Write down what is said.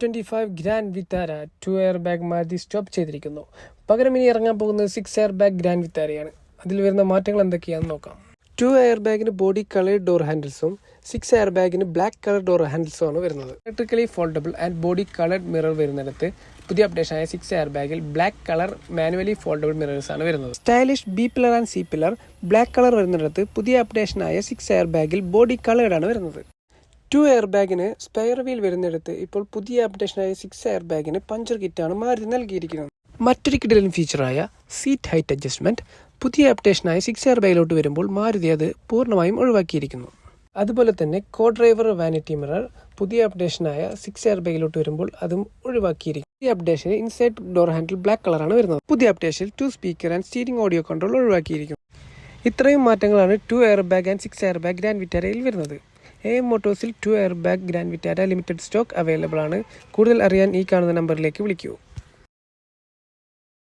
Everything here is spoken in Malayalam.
F25 Grand Vitara 2 air bag മാറ്റി സ്റ്റോപ്പ് ചെയ്തിരിക്കുന്നു. പകരം ഇനി ഇറങ്ങാൻ പോകുന്നത് 6 എയർ ബാഗ് ഗ്രാൻഡ് വിറ്റാരയാണ്. അതിൽ വരുന്ന മാറ്റങ്ങൾ എന്തൊക്കെയാണെന്ന് നോക്കാം. 2 എയർ ബാഗിന് ബോഡി കളേർഡ് ഡോർ ഹാൻഡിൽസും 6 എയർ ബാഗിന് ബ്ലാക്ക് കളർ ഡോർ ഹാൻഡിൽസും ആണ് വരുന്നത്. Electrically foldable and body coloured mirror വരുന്നിടത്ത് പുതിയ അപ്ഡേഷനായ 6 എയർ ബാഗിൽ black colour manually foldable mirrors ആണ് വരുന്നത്. Stylish B pillar and C pillar black colour വരുന്നിടത്ത് പുതിയ അപ്ഡേഷനായ 6 എയർ ബാഗിൽ ബോഡി കളേർഡ് ആണ് വരുന്നത്. 2 എയർ ബാഗിന് സ്പെയർ വീൽ വരുന്നിടത്ത് ഇപ്പോൾ പുതിയ അപ്ഡേഷനായ 6 എയർ ബാഗിന് പഞ്ചർ കിറ്റാണ് മാരുതി നൽകിയിരിക്കുന്നത്. മറ്റൊരു കിടിലൻ ഫീച്ചറായ സീറ്റ് ഹൈറ്റ് അഡ്ജസ്റ്റ്മെന്റ് പുതിയ അപ്ഡേഷനായ 6 എയർ ബാഗിലോട്ട് വരുമ്പോൾ മാരുതി അത് പൂർണ്ണമായും ഒഴിവാക്കിയിരിക്കുന്നു. അതുപോലെ തന്നെ കോ ഡ്രൈവർ വാനിറ്റി മിറർ പുതിയ അപ്ഡേഷനായ 6 എയർ ബാഗിലോട്ട് വരുമ്പോൾ അതും ഒഴിവാക്കിയിരിക്കും. പുതിയ അപ്ഡേഷന് ഇൻസൈഡ് ഡോർ ഹാൻഡിൽ ബ്ലാക്ക് കളറാണ് വരുന്നത്. പുതിയ അപ്ഡേഷനിൽ 2 speaker and steering audio control ഒഴിവാക്കിയിരിക്കും. ഇത്രയും മാറ്റങ്ങളാണ് 2 air bag and 6 air bag grand വിറ്റാരയിൽ വരുന്നത്. AM മോട്ടോഴ്സിൽ 2 air bag grand Vitara limited stock available ആണ്. കൂടുതൽ അറിയാൻ ഈ കാണുന്ന നമ്പറിലേക്ക് വിളിക്കൂ.